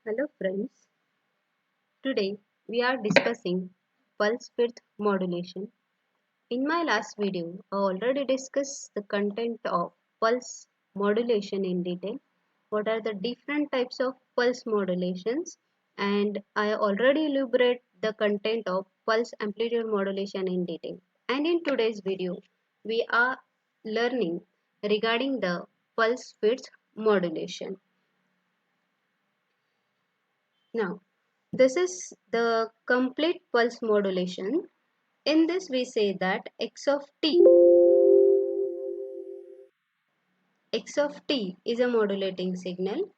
Hello friends, today we are discussing pulse width modulation. In my last video, I already discussed the content of pulse modulation in detail. What are the different types of pulse modulations? And I already elaborate the content of pulse amplitude modulation in detail. And in today's video, we are learning regarding the pulse width modulation. Now, this is the complete pulse modulation. In this we say that x of t is a modulating signal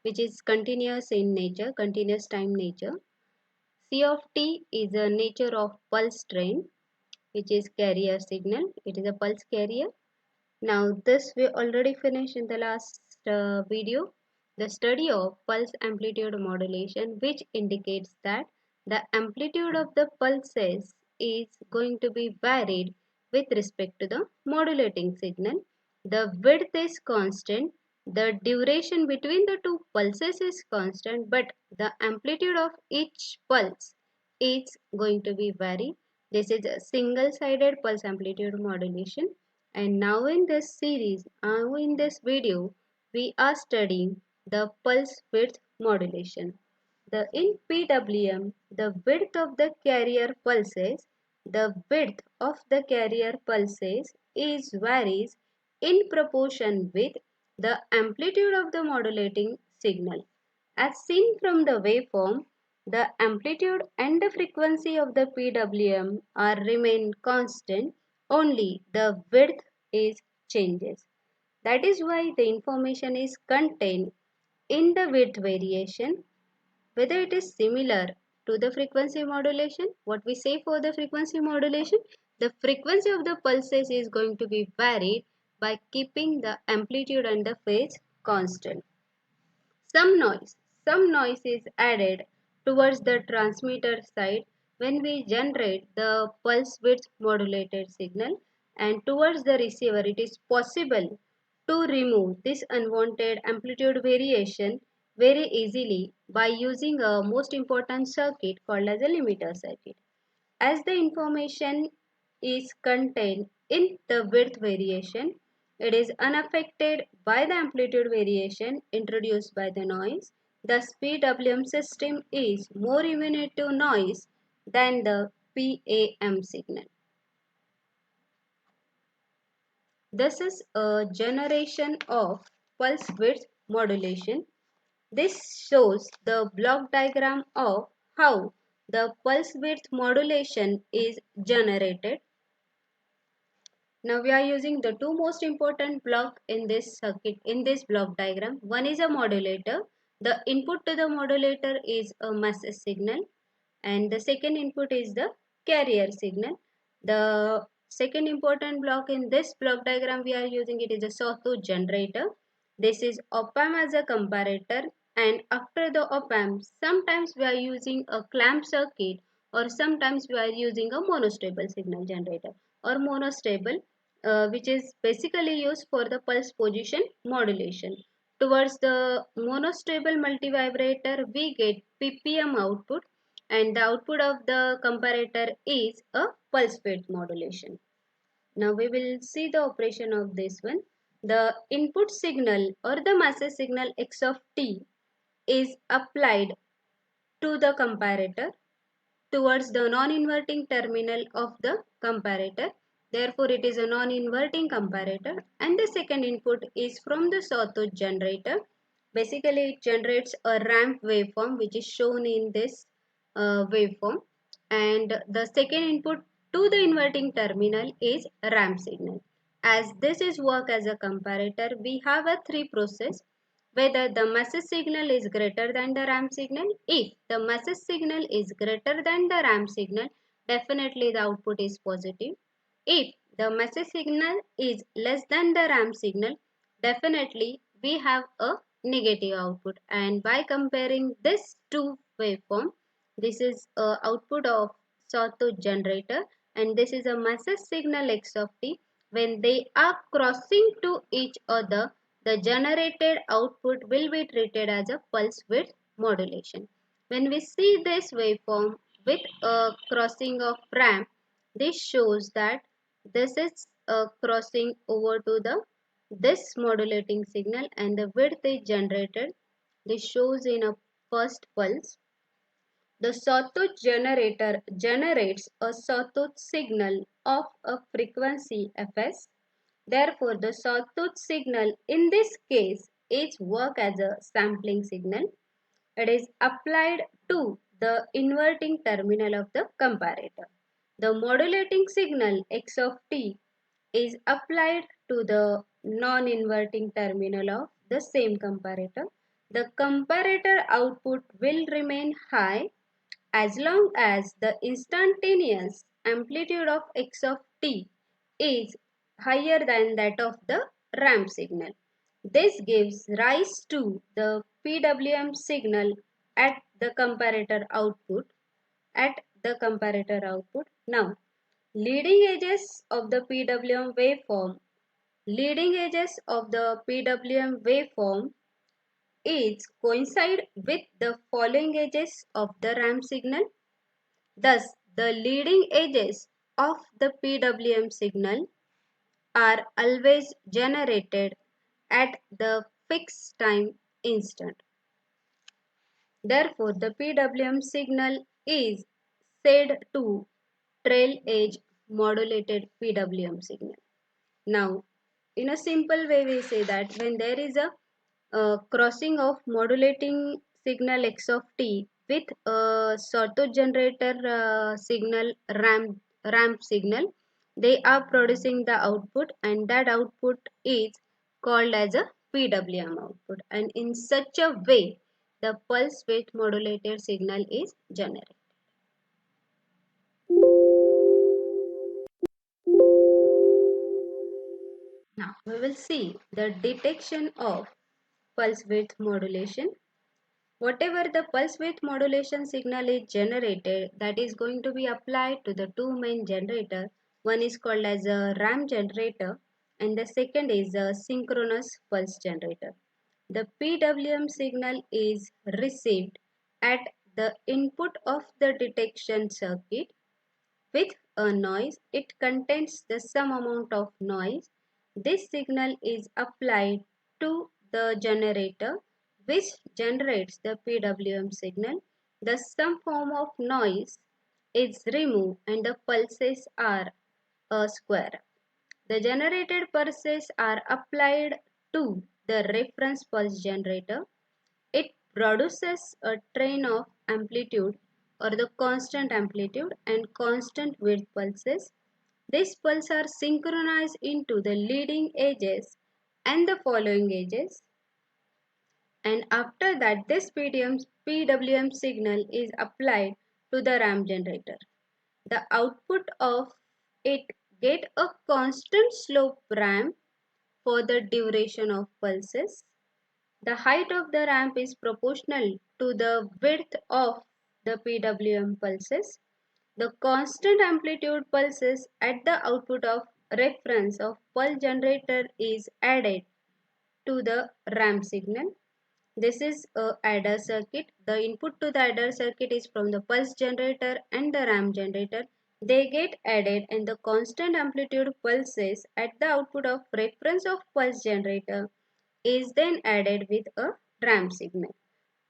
which is continuous in nature, continuous time nature. C of t is a nature of pulse train which is carrier signal. It is a pulse carrier. Now this we already finished in the last video, the study of pulse amplitude modulation, which indicates that the amplitude of the pulses is going to be varied with respect to the modulating signal. The width is constant, the duration between the two pulses is constant, but the amplitude of each pulse is going to be varied. This is a single-sided pulse amplitude modulation. And now in this series, in this video, we are studying the pulse width modulation. In PWM, the width of the carrier pulses, is varies in proportion with the amplitude of the modulating signal. As seen from the waveform, the amplitude and the frequency of the PWM are remain constant, only the width is changes. That is why the information is contained in the width variation, whether it is similar to the frequency modulation. What we say for the frequency modulation, the frequency of the pulses is going to be varied by keeping the amplitude and the phase constant. Some noise. Some noise is added towards the transmitter side when we generate the pulse width modulated signal, and towards the receiver it is possible to remove this unwanted amplitude variation very easily by using a most important circuit called as a limiter circuit. As the information is contained in the width variation, it is unaffected by the amplitude variation introduced by the noise. The PWM system is more immune to noise than the PAM signal. This is a generation of pulse width modulation. This shows the block diagram of how the pulse width modulation is generated. Now we are using the two most important block in this circuit, in this block diagram. One is a modulator. The input to the modulator is a message signal, and the second input is the carrier signal. The second important block in this block diagram we are using, it is a sawtooth generator. This is op-amp as a comparator, and after the op-amp sometimes we are using a clamp circuit, or sometimes we are using a monostable signal generator or monostable, which is basically used for the pulse position modulation. Towards the monostable multivibrator we get ppm output, and the output of the comparator is a pulse width modulation. Now we will see the operation of this one. The input signal or the message signal x of t is applied to the comparator towards the non-inverting terminal of the comparator. Therefore, it is a non-inverting comparator, and the second input is from the sawtooth generator. Basically, it generates a ramp waveform which is shown in this waveform, and the second input to the inverting terminal is ramp signal. As this is work as a comparator, we have a three process. Whether the message signal is greater than the ramp signal. If the message signal is greater than the ramp signal, definitely the output is positive. If the message signal is less than the ramp signal, definitely we have a negative output. And by comparing this two waveform, this is a output of sawtooth generator, and this is a message signal x of t. When they are crossing to each other, the generated output will be treated as a pulse width modulation. When we see this waveform with a crossing of ramp, this shows that this is a crossing over to the this modulating signal and the width is generated. This shows in a first pulse. The sawtooth generator generates a sawtooth signal of a frequency fs. Therefore, the sawtooth signal in this case is work as a sampling signal. It is applied to the inverting terminal of the comparator. The modulating signal x of t is applied to the non-inverting terminal of the same comparator. The comparator output will remain high as long as the instantaneous amplitude of x of t is higher than that of the ramp signal. This gives rise to the PWM signal at the comparator output. Now, leading edges of the PWM waveform. Leading edges of the PWM waveform is coincide with the following edges of the ramp signal. Thus, the leading edges of the PWM signal are always generated at the fixed time instant. Therefore, the PWM signal is said to trail edge modulated PWM signal. Now, in a simple way, we say that when there is a crossing of modulating signal x of t with a sawtooth generator signal ramp signal, they are producing the output, and that output is called as a PWM output, and in such a way the pulse width modulated signal is generated. Now we will see the detection of pulse width modulation. Whatever the pulse width modulation signal is generated, that is going to be applied to the two main generator. One is called as a ramp generator and the second is a synchronous pulse generator. The PWM signal is received at the input of the detection circuit with a noise. It contains the some amount of noise. This signal is applied to the generator which generates the PWM signal. The some form of noise is removed and the pulses are a square. The generated pulses are applied to the reference pulse generator. It produces a train of amplitude or the constant amplitude and constant width pulses. These pulses are synchronized into the leading edges and the following edges, and after that this PWM signal is applied to the ramp generator. The output of it get a constant slope ramp for the duration of pulses. The height of the ramp is proportional to the width of the PWM pulses. The constant amplitude pulses at the output of reference of pulse generator is added to the ramp signal. This is a adder circuit. The input to the adder circuit is from the pulse generator and the ramp generator. They get added and the constant amplitude pulses at the output of reference of pulse generator is then added with a ramp signal.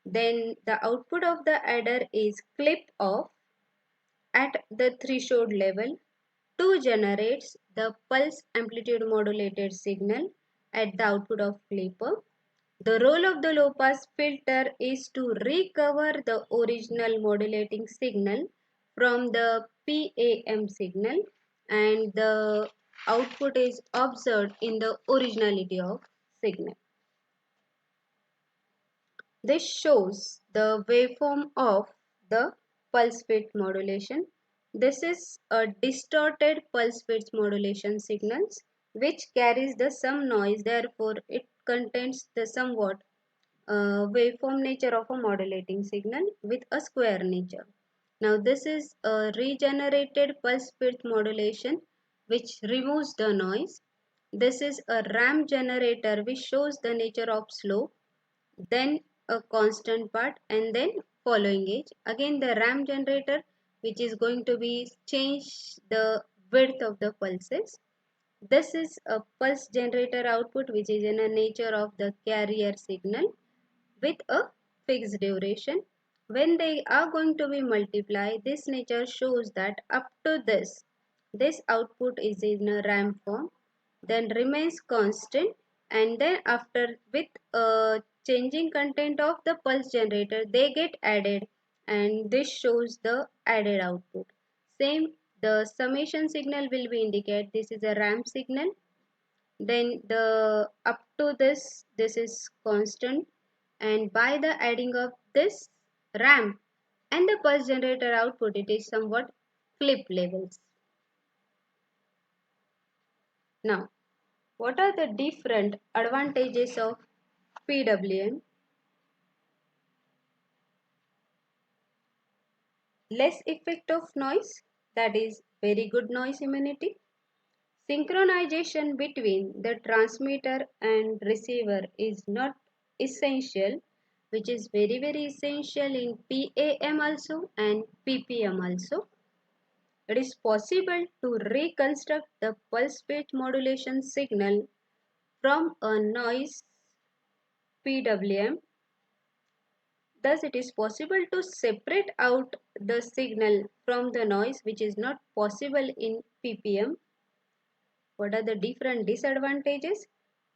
Then the output of the adder is clipped off at the threshold level to generates the pulse amplitude modulated signal at the output of clipper. The role of the low pass filter is to recover the original modulating signal from the PAM signal, and the output is observed in the originality of signal. This shows the waveform of the pulse width modulation. This is a distorted pulse width modulation signals which carries the some noise, therefore it contains the somewhat waveform nature of a modulating signal with a square nature. Now this is a regenerated pulse width modulation which removes the noise. This is a ramp generator which shows the nature of slope. Then a constant part and then following edge. Again the ramp generator which is going to be change the width of the pulses. This is a pulse generator output which is in a nature of the carrier signal with a fixed duration. When they are going to be multiplied, this nature shows that up to this output is in a ramp form, then remains constant, and then after with a changing content of the pulse generator, they get added, and this shows the added output. Same, the summation signal will be indicate this is a ramp signal, then the up to this is constant, and by the adding of this ramp and the pulse generator output, it is somewhat flip levels. Now what are the different advantages of PWM? Less effect of noise, that is very good noise immunity. Synchronization between the transmitter and receiver is not essential, which is very essential in PAM also and PPM also. It is possible to reconstruct the pulse width modulation signal from a noise PWM. Thus, it is possible to separate out the signal from the noise, which is not possible in PPM. What are the different disadvantages?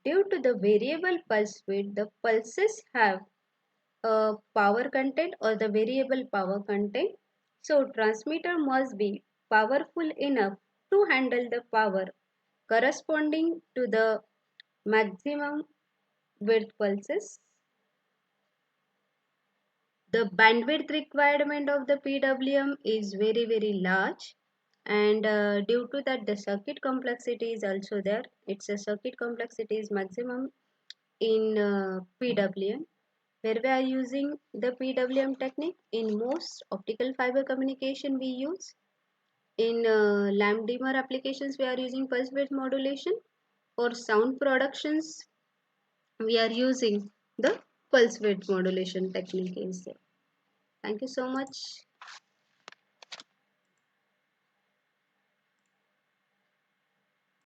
Due to the variable pulse width, the pulses have a power content or the variable power content. So transmitter must be powerful enough to handle the power corresponding to the maximum width pulses. The bandwidth requirement of the PWM is very large, and due to that the circuit complexity is also there. Its a circuit complexity is maximum in PWM, where we are using the PWM technique in most optical fiber communication we use. In lamp dimmer applications we are using pulse width modulation. For sound productions we are using the pulse width modulation technique is there. Thank you so much.